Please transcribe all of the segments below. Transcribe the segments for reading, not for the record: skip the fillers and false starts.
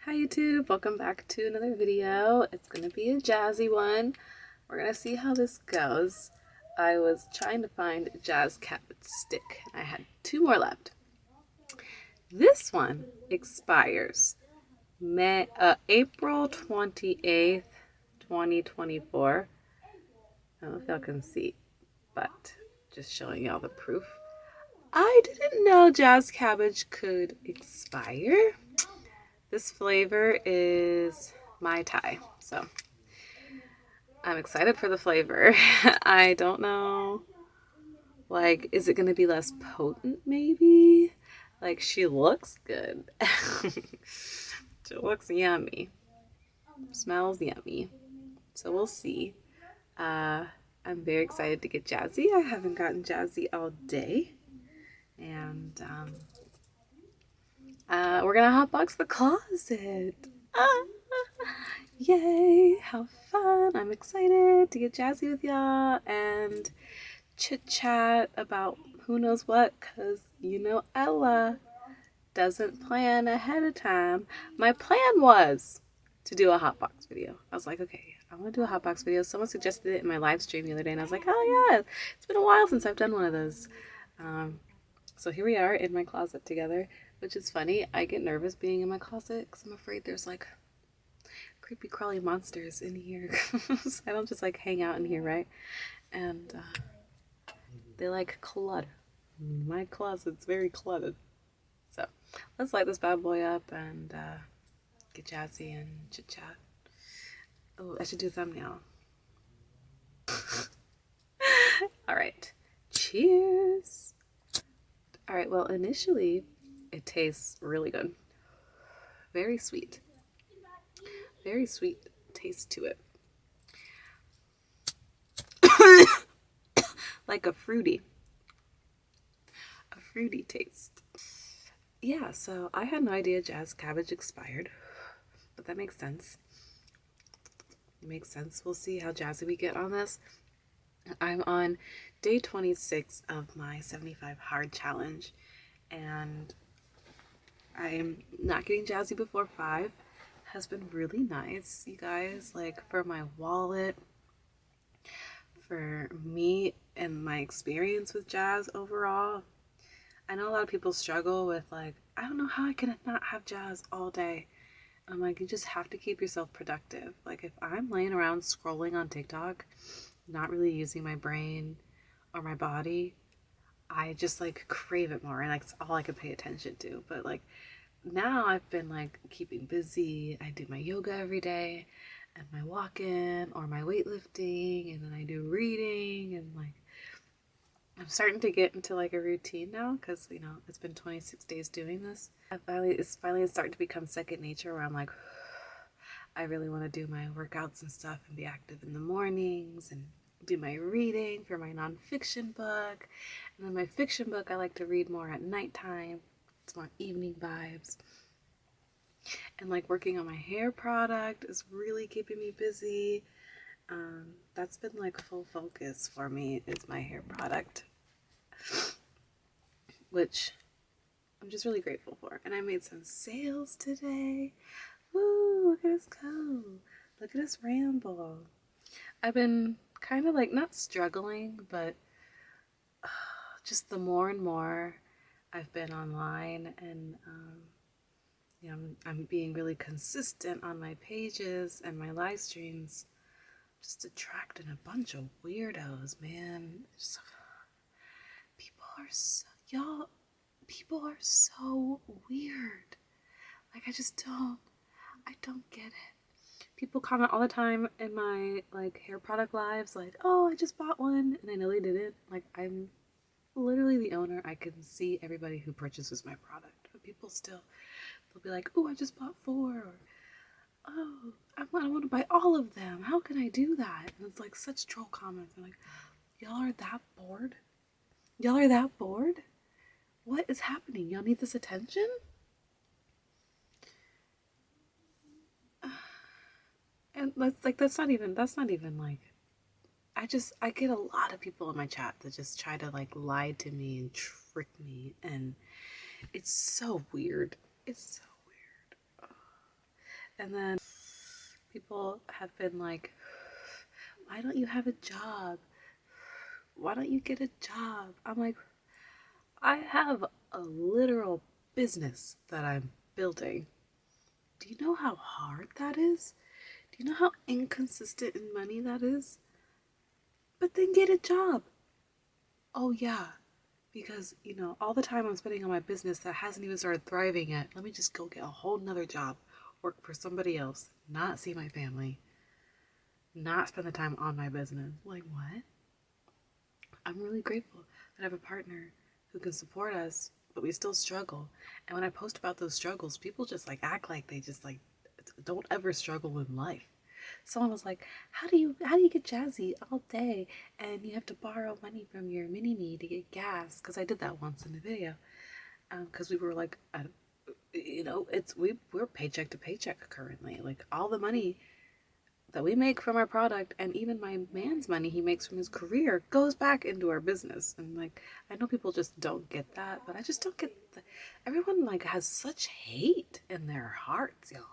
Hi YouTube, welcome back to another video. It's gonna be a jazzy one. We're gonna see how this goes. I was trying to find a jazz cabbage stick. I had 2 more left. This one expires April 28th, 2024. I don't know if y'all can see, but just showing y'all the proof. I didn't know jazz cabbage could expire. This flavor is Mai Tai, so I'm excited for the flavor. I don't know, like, is it gonna be less potent maybe? Like, she looks good. She looks yummy. Smells yummy. So we'll see. I'm very excited to get jazzy. I haven't gotten jazzy all day. And we're gonna hotbox the closet. Ah, yay, how fun. I'm excited to get jazzy with y'all and chit chat about who knows what, because you know Ella doesn't plan ahead of time. My plan was to do a hotbox video. I was like, okay, I want to do a hotbox video. Someone suggested it in my live stream the other day and I was like, oh yeah, it's been a while since I've done one of those. So here we are in my closet together, which is funny. I get nervous being in my closet because I'm afraid there's like creepy crawly monsters in here. So I don't just like hang out in here, right? And they like clutter. My closet's very cluttered. So let's light this bad boy up and get jazzy and chit chat. Oh, I should do a thumbnail. All right, cheers. All right, well, initially it tastes really good. Very sweet. Very sweet taste to it. Like a fruity taste. Yeah, so I had no idea jazz cabbage expired, but that makes sense. It makes sense. We'll see how jazzy we get on this. I'm on day 26 of my 75 hard challenge, and I'm not getting jazzy before 5. Has been really nice, you guys, like for my wallet, for me and my experience with jazz overall. I know a lot of people struggle with like, I don't know how I can not have jazz all day. I'm like, you just have to keep yourself productive. Like if I'm laying around scrolling on TikTok, not really using my brain or my body, I just like crave it more, and like it's all I could pay attention to. But like now I've been like keeping busy. I do my yoga every day and my walk-in or my weightlifting, and then I do reading, and like I'm starting to get into like a routine now because, you know, it's been 26 days doing this. It's finally starting to become second nature where I'm like, I really want to do my workouts and stuff and be active in the mornings and do my reading for my nonfiction book. And then my fiction book, I like to read more at nighttime. It's more evening vibes. And like working on my hair product is really keeping me busy. That's been like full focus for me, is my hair product, which I'm just really grateful for. And I made some sales today. Woo, look at us go. Look at us ramble. I've been kind of like not struggling, but just the more and more I've been online and you know, I'm being really consistent on my pages and my live streams, just attracting a bunch of weirdos, man. Just, people are so, y'all, people are so weird. Like I don't get it. People comment all the time in my like hair product lives like, oh, I just bought one, and I know they didn't. Like, I'm literally the owner. I can see everybody who purchases my product, but people still, they'll be like, oh, I just bought 4, or oh, I want to buy all of them. How can I do that? And it's like such troll comments. I'm like, y'all are that bored? Y'all are that bored? What is happening? Y'all need this attention? And that's not even like, I get a lot of people in my chat that just try to like lie to me and trick me, and it's so weird. It's so weird. And then people have been like, why don't you have a job? Why don't you get a job? I'm like, I have a literal business that I'm building. Do you know how hard that is? Do you know how inconsistent in money that is? But then get a job. Oh, yeah. Because, all the time I'm spending on my business that hasn't even started thriving yet, let me just go get a whole nother job, work for somebody else, not see my family, not spend the time on my business. Like, what? I'm really grateful that I have a partner who can support us, but we still struggle. And when I post about those struggles, people just like act like they just like don't ever struggle in life. Someone was like, how do you get jazzy all day and you have to borrow money from your mini-me to get gas? Because I did that once in a video. Because we were like, we're paycheck to paycheck currently. Like all the money that we make from our product and even my man's money he makes from his career goes back into our business. And like, I know people just don't get that, but I just don't get everyone like has such hate in their hearts, y'all.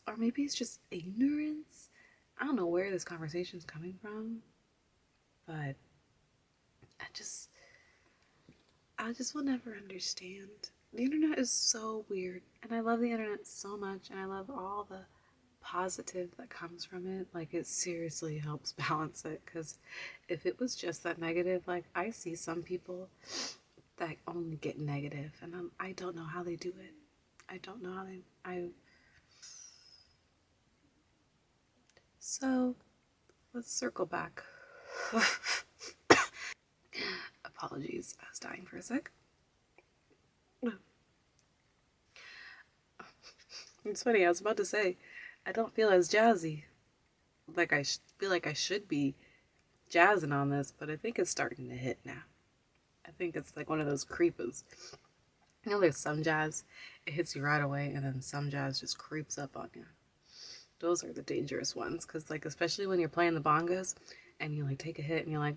Or maybe it's just ignorance. I don't know where this conversation's coming from, but I just will never understand. The internet is so weird, and I love the internet so much, and I love all the positive that comes from it. Like, it seriously helps balance it, because if it was just that negative, like, I see some people that only get negative, and I don't know how they do it. I don't know how So, let's circle back. Apologies, I was dying for a sec. It's funny, I was about to say, I don't feel as jazzy. Like I feel like I should be jazzing on this, but I think it's starting to hit now. I think it's like one of those creepers. There's some jazz, it hits you right away, and then some jazz just creeps up on you. Those are the dangerous ones, because like, especially when you're playing the bongos, and you like take a hit, and you're like,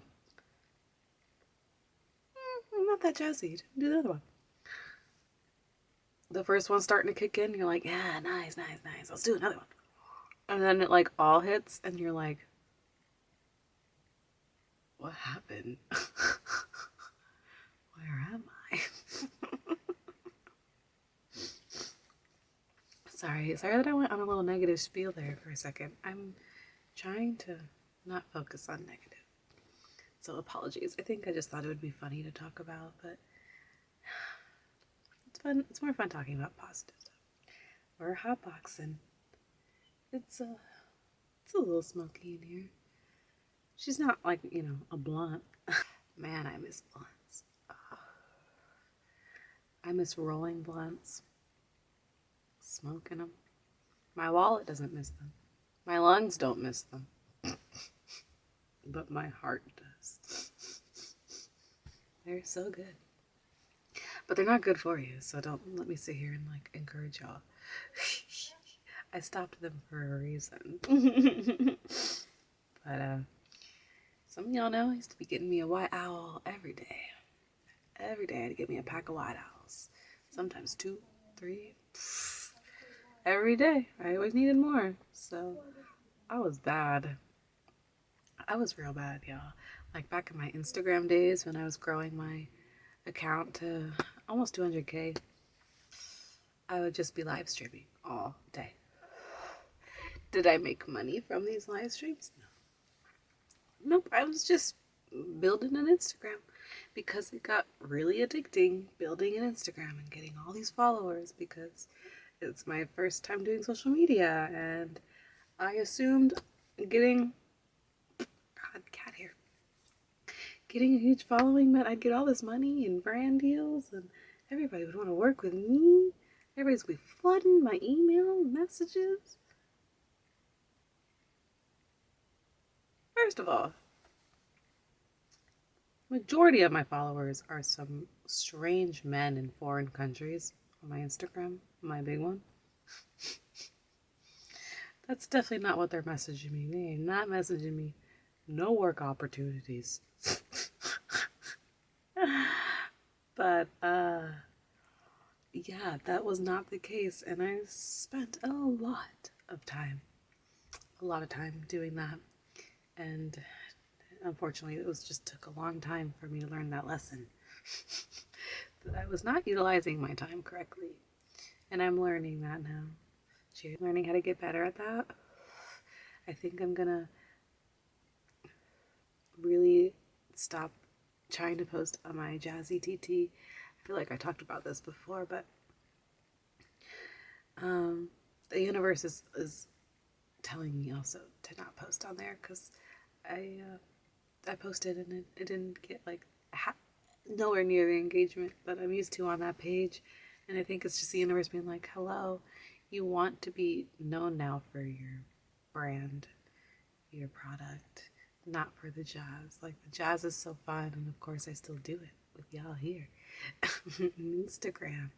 I'm not that jazzy, do the other one. The first one's starting to kick in, and you're like, yeah, nice, let's do another one. And then it like all hits, and you're like, what happened? Where am I? Sorry that I went on a little negative spiel there for a second. I'm trying to not focus on negative. So apologies. I think I just thought it would be funny to talk about, but it's fun. It's more fun talking about positive stuff. We're hotboxing. It's a little smoky in here. She's not like, a blunt. Man, I miss blunts. I miss rolling blunts. Smoking them. My wallet doesn't miss them. My lungs don't miss them. But my heart does. They're so good. But they're not good for you, so don't let me sit here and like encourage y'all. I stopped them for a reason. But some of y'all know I used to be getting me a white owl every day. Every day I had to get me a pack of white owls. Sometimes 2, 3. Every day. I always needed more. So I was bad. I was real bad, y'all. Like back in my Instagram days when I was growing my account to almost 200K, I would just be live streaming all day. Did I make money from these live streams? No. Nope, I was just building an Instagram because it got really addicting building an Instagram and getting all these followers because it's my first time doing social media and I assumed getting getting a huge following meant I'd get all this money and brand deals and everybody would want to work with me. Everybody's gonna be flooding my email messages. First of all, majority of my followers are some strange men in foreign countries on my Instagram, my big one. That's definitely not what they're messaging me. They are not messaging me no work opportunities. But yeah, that was not the case. And I spent a lot of time doing that. And unfortunately, it was just took a long time for me to learn that lesson. That I was not utilizing my time correctly. And I'm learning that now. Learning how to get better at that. I think I'm gonna really stop trying to post on my jazzy TT. I feel like I talked about this before, but the universe is telling me also to not post on there because I posted and it didn't get like nowhere near the engagement that I'm used to on that page. And I think it's just the universe being like, hello, you want to be known now for your brand, your product, not for the jazz. Like the jazz is so fun, and of course I still do it with y'all here on Instagram.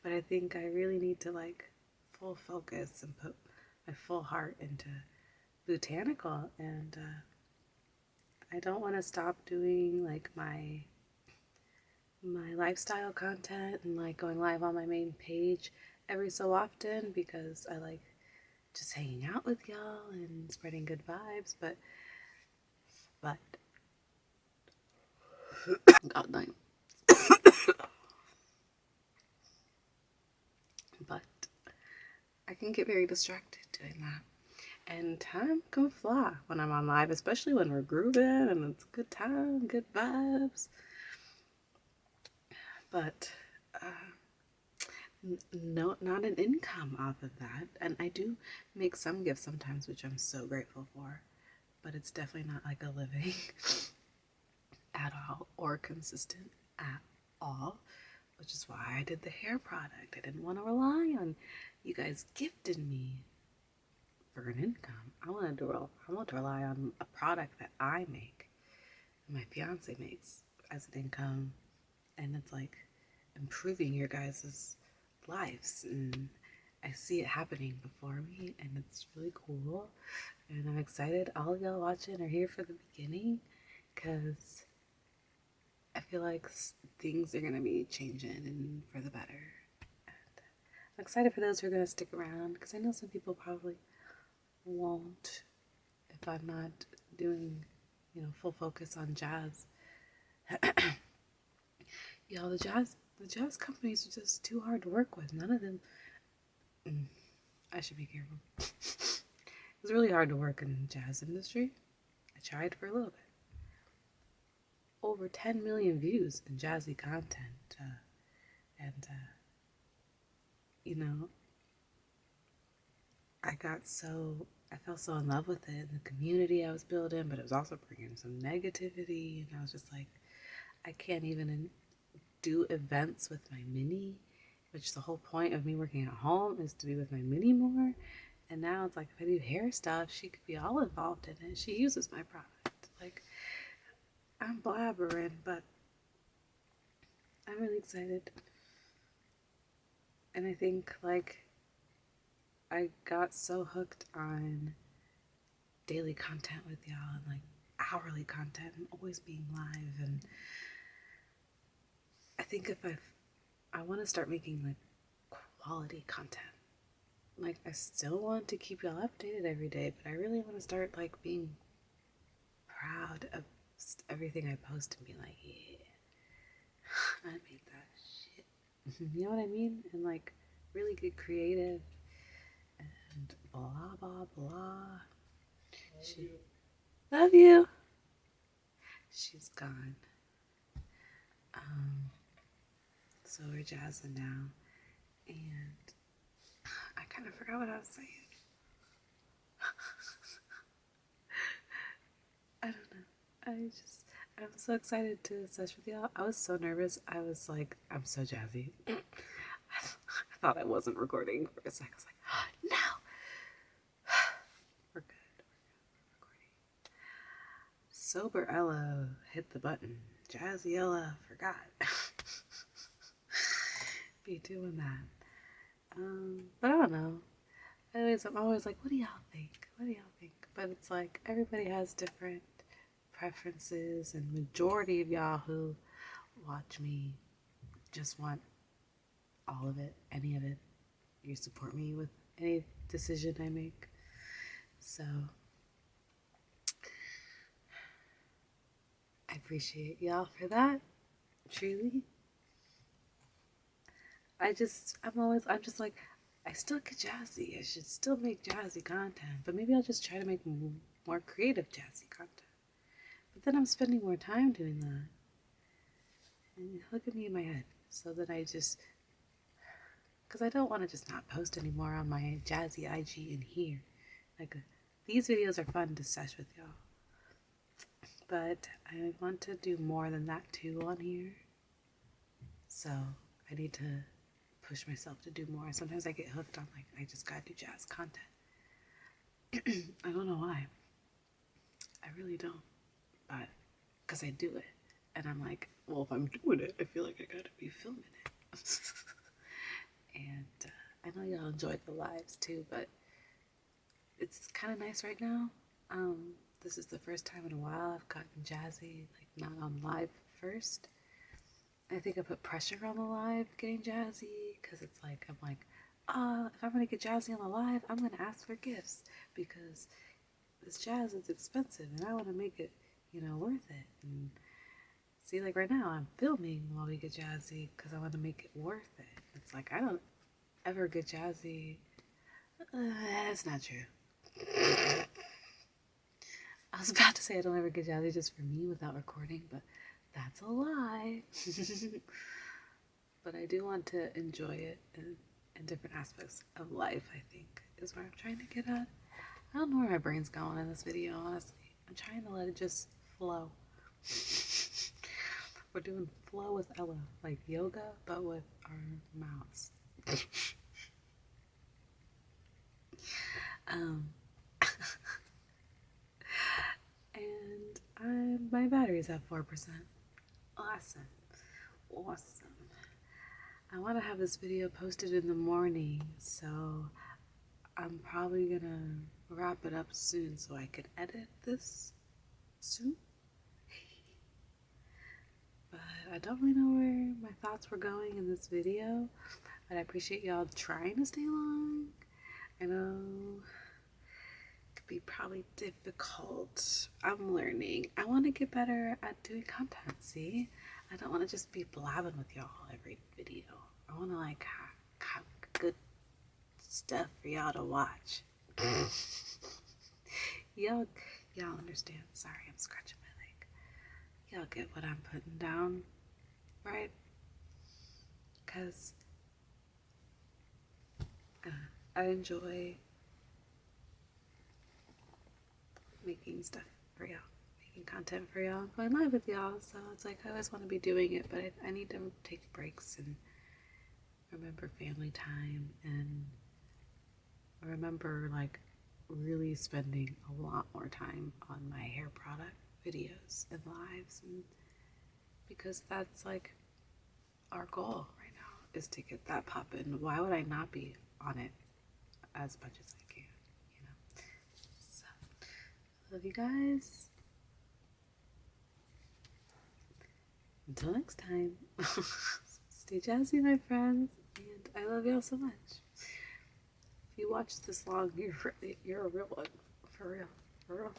But I think I really need to like full focus and put my full heart into botanical, and I don't want to stop doing like my lifestyle content and like going live on my main page every so often because I like just hanging out with y'all and spreading good vibes, but god damn. But I can get very distracted doing that. And time can fly when I'm on live, especially when we're grooving and it's a good time, good vibes. But no, not an income off of that. And I do make some gifts sometimes, which I'm so grateful for. But it's definitely not like a living at all or consistent at all, which is why I did the hair product. I didn't want to rely on you guys gifting me for an income. I want to rely on a product that I make, and my fiance makes as an income, and it's like improving your guys' lives, and I see it happening before me, and it's really cool, and I'm excited all y'all watching are here for the beginning, because I feel like things are going to be changing and for the better. And I'm excited for those who are going to stick around, because I know some people probably won't if I'm not doing, full focus on jazz. Y'all, the jazz companies are just too hard to work with. None of them. I should be careful. It was really hard to work in the jazz industry. I tried for a little bit. Over 10 million views in jazzy content, and I fell so in love with it and the community I was building, but it was also bringing some negativity, and I was just like, I can't even do events with my mini, which the whole point of me working at home is to be with my mini more. And now it's like, if I do hair stuff, she could be all involved in it. She uses my product. Like, I'm blabbering, but I'm really excited. And I think, like, I got so hooked on daily content with y'all and, like, hourly content and always being live. And I think if I want to start making, like, quality content. Like, I still want to keep y'all updated every day, but I really want to start, like, being proud of everything I post and be like, yeah, I made that shit. You know what I mean? And, like, really get creative and blah, blah, blah. Love you. She's gone. So we're jazzing now. And I kind of forgot what I was saying. I don't know. I'm so excited to sesh with y'all. I was so nervous. I was like, I'm so jazzy. I thought I wasn't recording for a sec. I was like, oh, no. We're good. We're recording. Sober Ella hit the button. Jazzy Ella forgot. Be doing that. But I don't know. Anyways, I'm always like, what do y'all think? What do y'all think? But it's like, everybody has different preferences, and majority of y'all who watch me just want all of it, any of it. You support me with any decision I make. So I appreciate y'all for that. Truly. I'm just like, I still get jazzy. I should still make jazzy content, but maybe I'll just try to make more creative jazzy content. But then I'm spending more time doing that. And look at me in my head. So that because I don't want to just not post anymore on my jazzy IG in here. Like, these videos are fun to sesh with y'all. But I want to do more than that too on here. So I need to push myself to do more. Sometimes I get hooked on, like, I just gotta do jazz content. I don't know why. I really don't. But, because I do it. And I'm like, well, if I'm doing it, I feel like I gotta be filming it. And I know y'all enjoyed the lives too, but it's kind of nice right now. This is the first time in a while I've gotten jazzy, like not on live first. I think I put pressure on the live getting jazzy because it's like, I'm like, if I'm gonna get jazzy on the live, I'm gonna ask for gifts because this jazz is expensive and I want to make it, worth it. And see, like right now, I'm filming while we get jazzy because I want to make it worth it. It's like, I don't ever get jazzy. That's not true. I was about to say I don't ever get jazzy just for me without recording, but that's a lie. But I do want to enjoy it in different aspects of life, I think, is where I'm trying to get at. I don't know where my brain's going in this video, honestly. I'm trying to let it just flow. We're doing flow with Ella, like yoga, but with our mouths. And my battery's at 4%. Awesome. I want to have this video posted in the morning, so I'm probably gonna wrap it up soon so I can edit this soon. But I don't really know where my thoughts were going in this video, but I appreciate y'all trying to stay long. I know it could be probably difficult. I'm learning. I want to get better at doing content, see? I don't want to just be blabbing with y'all every video. I want to like have good stuff for y'all to watch. y'all understand. Sorry, I'm scratching my leg. Y'all get what I'm putting down, right? Because I enjoy making stuff for y'all, making content for y'all, going live with y'all. So it's like I always want to be doing it, but I need to take breaks and remember family time and remember like really spending a lot more time on my hair product videos and lives, and because that's like our goal right now is to get that poppin'. Why would I not be on it as much as I can, So, love you guys. Until next time, stay jazzy, my friends, and I love y'all so much. If you watched this long, you're a real one, for real.